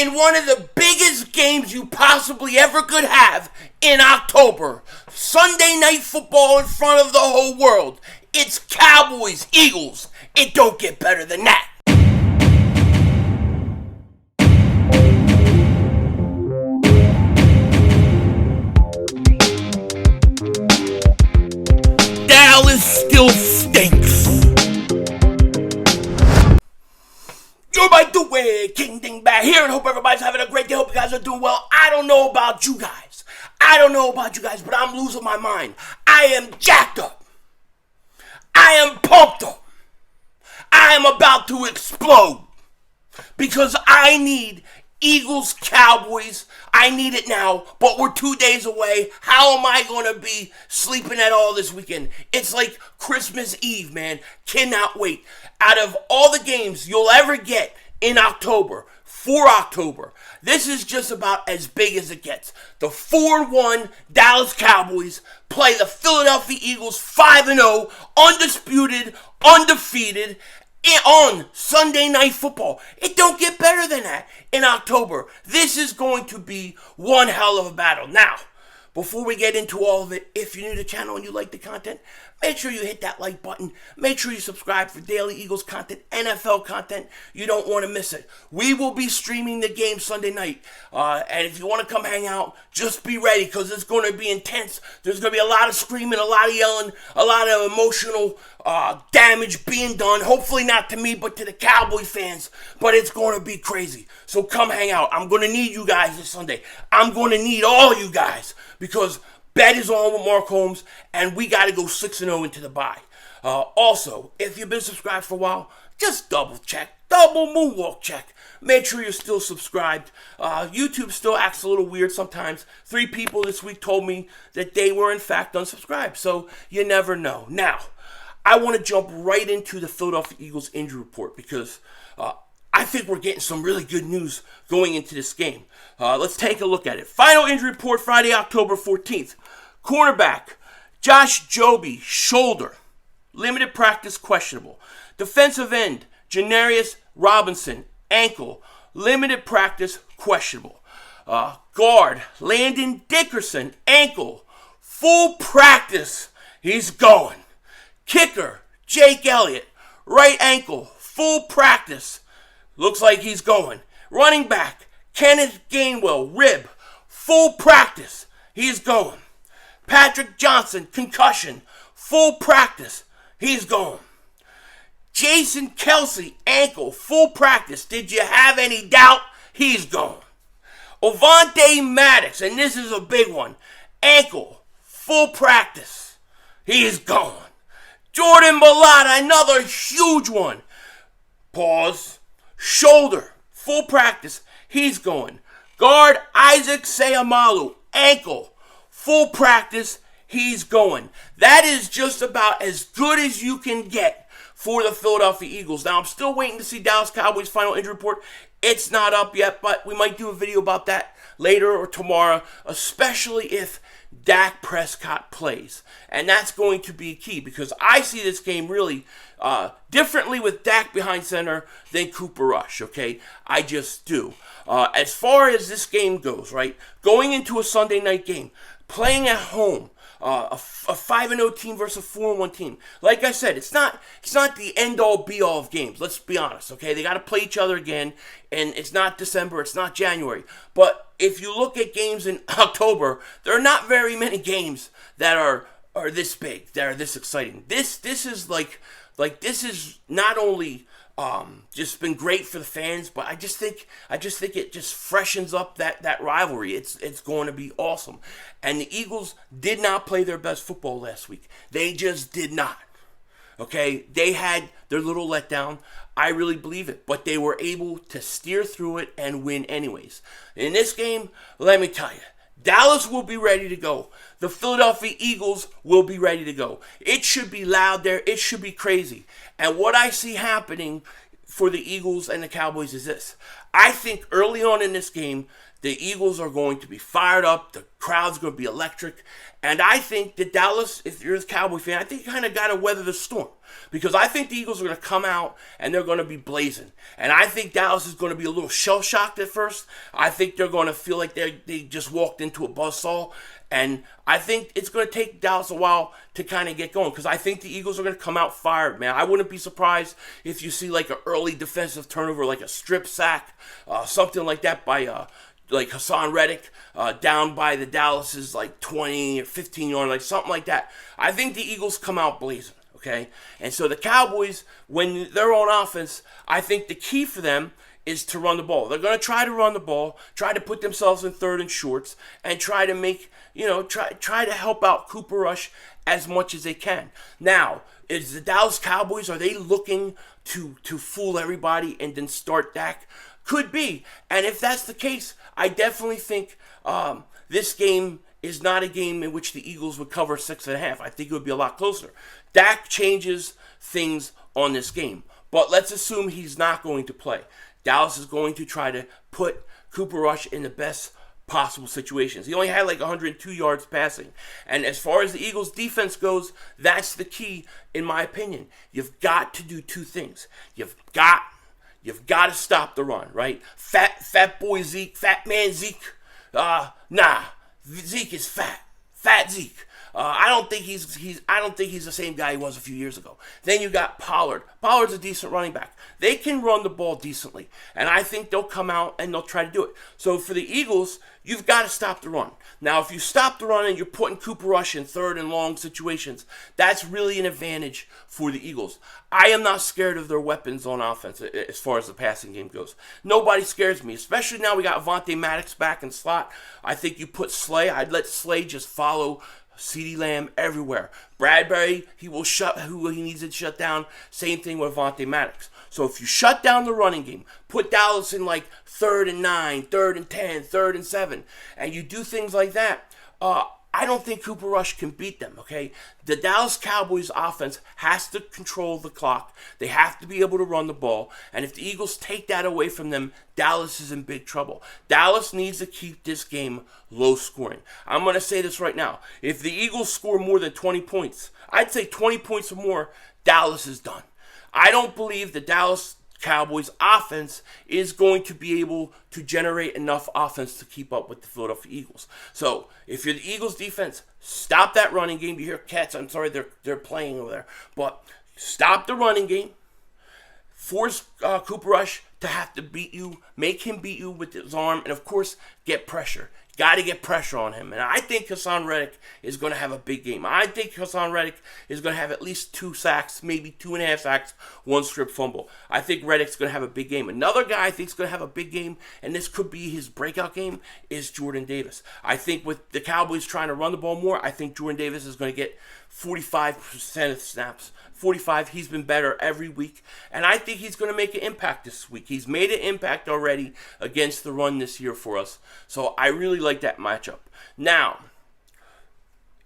in one of the biggest games you possibly ever could have in October. Sunday night football in front of the whole world. It's Cowboys, Eagles. It don't get better than that. Dallas still stinks. You're by the way, King Dingbat here, and hope everybody's having a great day. Hope you guys are doing well. I don't know about you guys, but I'm losing my mind. I am jacked up. I am pumped up. I am about to explode because I need Eagles, Cowboys. I need it now, but we're 2 days away. How am I going to be sleeping at all this weekend? It's like Christmas Eve, man. Cannot wait. Out of all the games you'll ever get in October, for October, this is just about as big as it gets. The 4-1 Dallas Cowboys play the Philadelphia Eagles 5-0, undisputed, undefeated, on Sunday Night Football. It don't get better than that in October. This is going to be one hell of a battle. Now, before we get into all of it, if you're new to the channel and you like the content, make sure you hit that like button. Make sure you subscribe for daily Eagles content, NFL content. You don't want to miss it. We will be streaming the game Sunday night. And if you want to come hang out, just be ready because it's going to be intense. There's going to be a lot of screaming, a lot of yelling, a lot of emotional damage being done. Hopefully not to me, but to the Cowboy fans. But it's going to be crazy. So come hang out. I'm going to need you guys this Sunday. I'm going to need all you guys because bet is on with Mark Holmes, and we got to go 6-0 into the bye. Also, if you've been subscribed for a while, just double check, double moonwalk check. Make sure you're still subscribed. YouTube still acts a little weird sometimes. 3 people this week told me that they were in fact unsubscribed, so you never know. Now, I want to jump right into the Philadelphia Eagles injury report because I think we're getting some really good news going into this game. Let's take a look at it. Final injury report Friday, October 14th. Cornerback Josh Joby, shoulder. Limited practice, questionable. Defensive end Janarius Robinson, ankle. Limited practice, questionable. Guard Landon Dickerson, ankle. Full practice, he's going. Kicker Jake Elliott, right ankle. Full practice, looks like he's going. Running back Kenneth Gainwell, rib. Full practice, he's going. Patrick Johnson, concussion. Full practice, he's going. Jason Kelsey, ankle. Full practice. Did you have any doubt? He's going. Avonte Maddox, and this is a big one. Ankle. Full practice. He is going. Jordan Mailata, another huge one. Pause. Shoulder. Full practice. He's going. Guard Isaac Seumalo, ankle. Full practice. He's going. That is just about as good as you can get for the Philadelphia Eagles. Now, I'm still waiting to see Dallas Cowboys' final injury report. It's not up yet, but we might do a video about that later or tomorrow, especially if Dak Prescott plays. And that's going to be key because I see this game really differently with Dak behind center than Cooper Rush, okay? I just do. As far as this game goes, right, going into a Sunday night game, playing at home, a 5-0 team versus a 4-1 team. Like I said, it's not the end-all, be-all of games. Let's be honest, okay? They got to play each other again, and it's not December, it's not January. But if you look at games in October, there are not very many games that are this big, that are this exciting. This is like this is not only just been great for the fans, but I just think it just freshens up that rivalry. It's going to be awesome. And the Eagles did not play their best football last week. They just did not. Okay, they had their little letdown. I really believe it, but they were able to steer through it and win anyways. In this game, let me tell you, Dallas will be ready to go. The Philadelphia Eagles will be ready to go. It should be loud there. It should be crazy. And what I see happening for the Eagles and the Cowboys is this. I think early on in this game, the Eagles are going to be fired up. The crowd's going to be electric. And I think that Dallas, if you're a Cowboy fan, I think you kind of got to weather the storm. Because I think the Eagles are going to come out and they're going to be blazing. And I think Dallas is going to be a little shell-shocked at first. I think they're going to feel like they just walked into a buzzsaw. And I think it's going to take Dallas a while to kind of get going. Because I think the Eagles are going to come out fired, man. I wouldn't be surprised if you see like an early defensive turnover, like a strip sack, something like that by like Haason Reddick down by the Dallas's like 20 or 15 yard, like something like that. I think the Eagles come out blazing, okay? And so the Cowboys, when they're on offense, I think the key for them is to run the ball. They're going to try to run the ball, try to put themselves in third and shorts, and try to make, try to help out Cooper Rush as much as they can. Now, is the Dallas Cowboys, are they looking to fool everybody and then start Dak? Could be. And if that's the case, I definitely think this game is not a game in which the Eagles would cover 6.5. I think it would be a lot closer. Dak changes things on this game. But let's assume he's not going to play. Dallas is going to try to put Cooper Rush in the best possible situations. He only had like 102 yards passing. And as far as the Eagles defense goes, that's the key, in my opinion. You've got to do two things. You've got to stop the run, right? Fat boy Zeke, fat man Zeke. Nah, Zeke is fat. Fat Zeke. I don't think he's the same guy he was a few years ago. Then you got Pollard. Pollard's a decent running back. They can run the ball decently, and I think they'll come out and they'll try to do it. So for the Eagles, you've got to stop the run. Now, if you stop the run and you're putting Cooper Rush in third and long situations, that's really an advantage for the Eagles. I am not scared of their weapons on offense as far as the passing game goes. Nobody scares me, especially now we got Avonte Maddox back in slot. I think you put Slay. I'd let Slay just follow CeeDee Lamb everywhere. Bradbury, he will shut who he needs to shut down. Same thing with Avonte Maddox. So if you shut down the running game, put Dallas in like 3rd and 9, 3rd and 10, 3rd and 7, and you do things like that, I don't think Cooper Rush can beat them, okay? The Dallas Cowboys offense has to control the clock. They have to be able to run the ball. And if the Eagles take that away from them, Dallas is in big trouble. Dallas needs to keep this game low scoring. I'm going to say this right now. If the Eagles score more than 20 points, I'd say 20 points or more, Dallas is done. I don't believe the Dallas Cowboys offense is going to be able to generate enough offense to keep up with the Philadelphia Eagles. So if you're the Eagles defense, stop that running game. You hear cats, I'm sorry, they're playing over there. But stop the running game. Force Cooper Rush to have to beat you. Make him beat you with his arm. And of course, get pressure. Got to get pressure on him. And I think Haason Reddick is going to have a big game. I think Haason Reddick is going to have at least 2 sacks, maybe 2.5 sacks, 1 strip fumble. I think Reddick's going to have a big game. Another guy I think is going to have a big game, and this could be his breakout game, is Jordan Davis. I think with the Cowboys trying to run the ball more, I think Jordan Davis is going to get 45% of snaps. 45, he's been better every week, and I think he's going to make an impact this week. He's made an impact already against the run this year for us, so I really like that matchup. Now,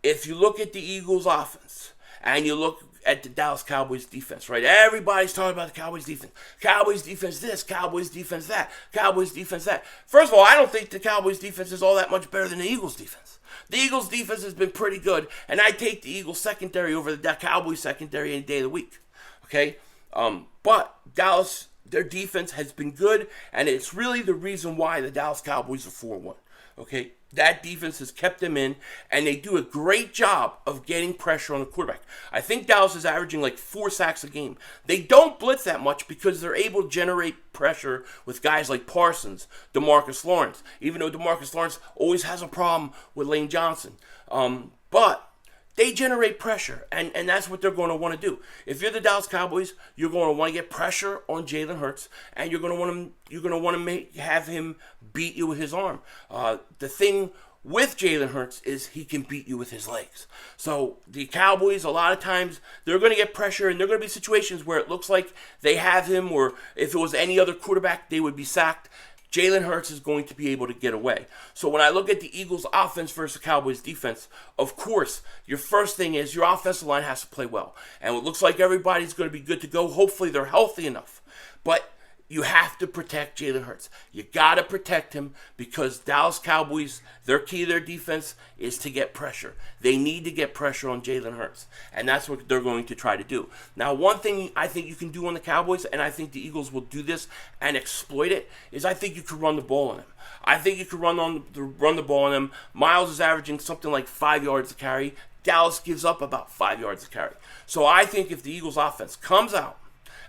if you look at the Eagles offense, and you look at the Dallas Cowboys defense, right? Everybody's talking about the Cowboys defense. Cowboys defense this, Cowboys defense that, Cowboys defense that. First of all, I don't think the Cowboys defense is all that much better than the Eagles defense. The Eagles defense has been pretty good, and I take the Eagles secondary over the Cowboys secondary any day of the week. Okay? But Dallas, their defense has been good, and it's really the reason why the Dallas Cowboys are 4-1. Okay? That defense has kept them in, and they do a great job of getting pressure on the quarterback. I think Dallas is averaging like 4 sacks a game. They don't blitz that much because they're able to generate pressure with guys like Parsons, DeMarcus Lawrence, even though DeMarcus Lawrence always has a problem with Lane Johnson. But they generate pressure, and that's what they're going to want to do. If you're the Dallas Cowboys, you're going to want to get pressure on Jalen Hurts, and you're going to want to have him beat you with his arm. The thing with Jalen Hurts is he can beat you with his legs. So the Cowboys, a lot of times, they're going to get pressure, and there are going to be situations where it looks like they have him, or if it was any other quarterback, they would be sacked. Jalen Hurts is going to be able to get away. So when I look at the Eagles' offense versus the Cowboys' defense, of course, your first thing is your offensive line has to play well. And it looks like everybody's going to be good to go. Hopefully they're healthy enough. But you have to protect Jalen Hurts. You got to protect him because Dallas Cowboys, their key to their defense is to get pressure. They need to get pressure on Jalen Hurts, and that's what they're going to try to do. Now, one thing I think you can do on the Cowboys, and I think the Eagles will do this and exploit it, is I think you could run the ball on him. I think you could run the ball on him. Miles is averaging something like 5 yards a carry. Dallas gives up about 5 yards a carry. So I think if the Eagles offense comes out,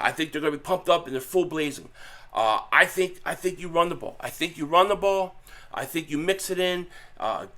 I think they're going to be pumped up and they're full blazing. I think you run the ball. I think you run the ball. I think you mix it in,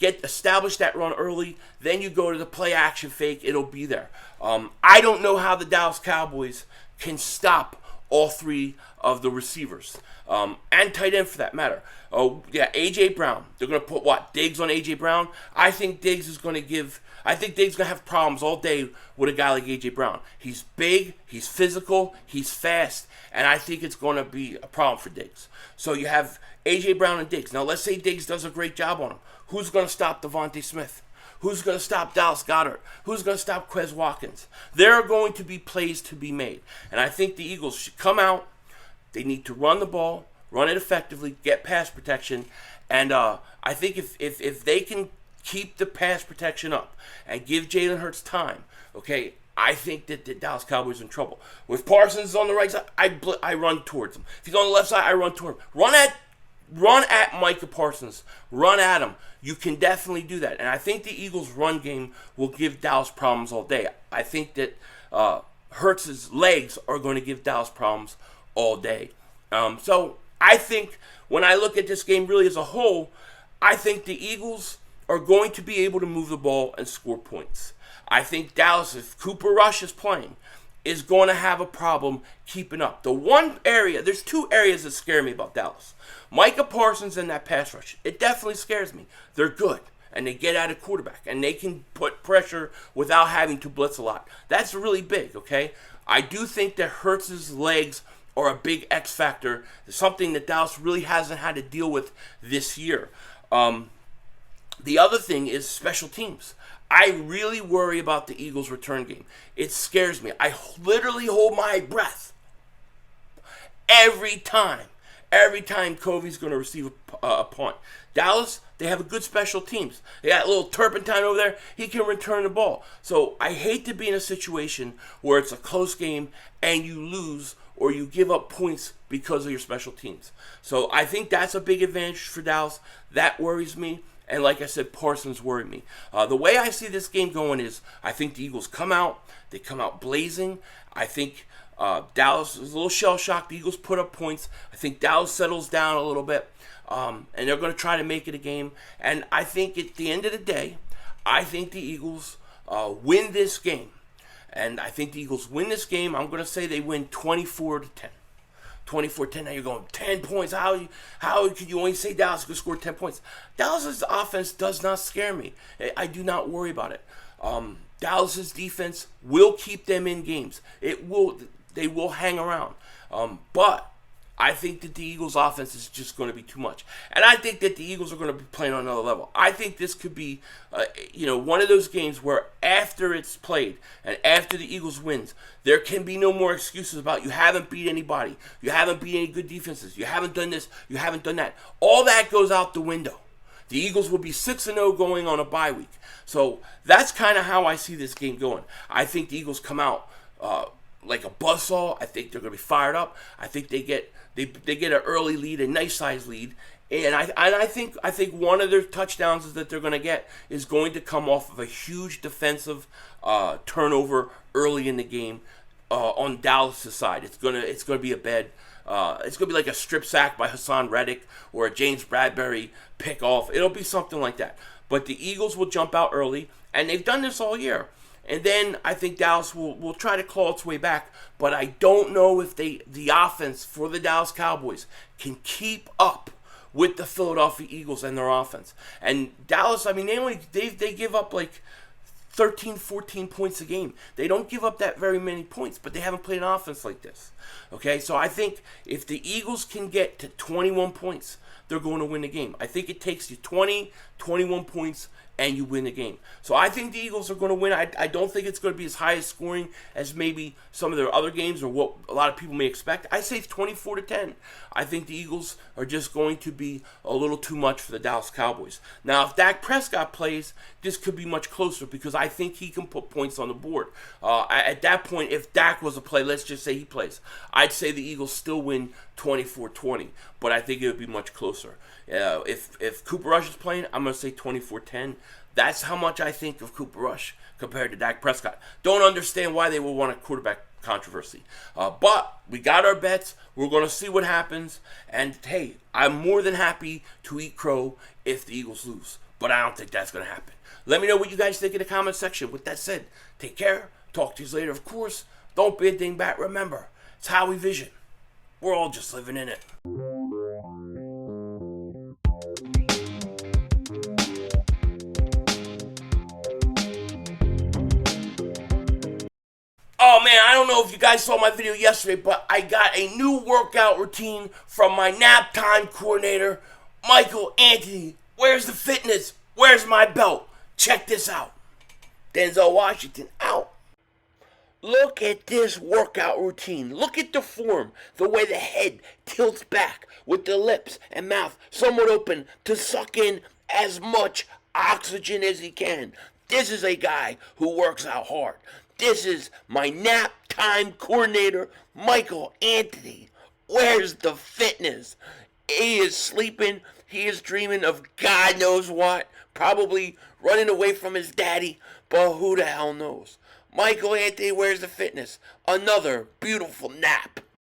establish that run early. Then you go to the play action fake. It'll be there. I don't know how the Dallas Cowboys can stop all three of the receivers and tight end for that matter. Oh yeah, A.J. Brown. They're going to put Diggs on A.J. Brown. I think Diggs is going to have problems all day with a guy like A.J. Brown. He's big, he's physical, he's fast, and I think it's going to be a problem for Diggs. So you have A.J. Brown and Diggs. Now let's say Diggs does a great job on him. Who's going to stop Devontae Smith? Who's going to stop Dallas Goedert? Who's going to stop Quez Watkins? There are going to be plays to be made. And I think the Eagles should come out. They need to run the ball, run it effectively, get pass protection. And I think if they can keep the pass protection up and give Jalen Hurts time, okay, I think that the Dallas Cowboys are in trouble. With Parsons on the right side, I run towards him. If he's on the left side, I run toward him. Run at Micah Parsons. Run at him. You can definitely do that. And I think the Eagles' run game will give Dallas problems all day. I think that Hurts' legs are going to give Dallas problems all day. So I think when I look at this game really as a whole, I think the Eagles are going to be able to move the ball and score points. I think Dallas, if Cooper Rush is playing, is going to have a problem keeping up. There's two areas that scare me about Dallas. Micah Parsons and that pass rush. It definitely scares me. They're good, and they get at a quarterback, and they can put pressure without having to blitz a lot. That's really big, okay? I do think that Hurts' legs are a big X factor, something that Dallas really hasn't had to deal with this year. The other thing is special teams. I really worry about the Eagles' return game. It scares me. I literally hold my breath every time Covey's going to receive a punt. Dallas, they have a good special teams. They got a little Turpentine over there. He can return the ball. So I hate to be in a situation where it's a close game and you lose or you give up points because of your special teams. So I think that's a big advantage for Dallas. That worries me. And like I said, Parsons worry me. The way I see this game going is I think the Eagles come out. They come out blazing. I think Dallas is a little shell-shocked. The Eagles put up points. I think Dallas settles down a little bit. And they're going to try to make it a game. And I think at the end of the day, I think the Eagles win this game. And I think the Eagles win this game. I'm going to say they win 24-10. 24-10. Now you're going 10 points. How could you only say Dallas could score 10 points? Dallas's offense does not scare me. I do not worry about it. Dallas's defense will keep them in games. They will hang around. But I think that the Eagles' offense is just going to be too much. And I think that the Eagles are going to be playing on another level. I think this could be, one of those games where after it's played and after the Eagles wins, there can be no more excuses about you haven't beat anybody. You haven't beat any good defenses. You haven't done this. You haven't done that. All that goes out the window. The Eagles will be 6-0 going on a bye week. So that's kind of how I see this game going. I think the Eagles come out like a buzzsaw. I think they're going to be fired up. I think they get an early lead, a nice size lead, and I think one of their touchdowns that they're going to get is going to come off of a huge defensive turnover early in the game on Dallas' side. It's gonna be a bad. It's gonna be like a strip sack by Haason Reddick or a James Bradbury pick off. It'll be something like that. But the Eagles will jump out early, and they've done this all year. And then I think Dallas will try to claw its way back. But I don't know if the offense for the Dallas Cowboys can keep up with the Philadelphia Eagles and their offense. And Dallas, I mean, they give up like 13, 14 points a game. They don't give up that very many points, but they haven't played an offense like this. Okay, so I think if the Eagles can get to 21 points, they're going to win the game. I think it takes you 20, 21 points, and you win the game. So I think the Eagles are going to win. I don't think it's going to be as high as scoring as maybe some of their other games or what a lot of people may expect. I say it's 24-10. I think the Eagles are just going to be a little too much for the Dallas Cowboys. Now, if Dak Prescott plays, this could be much closer because I think he can put points on the board. At that point, if Dak was a play, let's just say he plays, I'd say the Eagles still win 24-20, but I think it would be much closer. If Cooper Rush is playing, I'm going to say 24-10. That's how much I think of Cooper Rush compared to Dak Prescott. Don't understand why they would want a quarterback controversy. But we got our bets. We're going to see what happens. And, hey, I'm more than happy to eat crow if the Eagles lose. But I don't think that's going to happen. Let me know what you guys think in the comment section. With that said, take care. Talk to you later, of course. Don't be a dingbat. Remember, it's how we vision. We're all just living in it. Oh man, I don't know if you guys saw my video yesterday, but I got a new workout routine from my nap time coordinator, Michael Anthony. Where's the fitness? Where's my belt? Check this out. Denzel Washington out. Look at this workout routine. Look at the form, the way the head tilts back with the lips and mouth somewhat open to suck in as much oxygen as he can. This is a guy who works out hard. This is my nap time coordinator, Michael Anthony. Where's the fitness? He is sleeping. He is dreaming of God knows what. Probably running away from his daddy. But who the hell knows? Michael Anthony, where's the fitness? Another beautiful nap.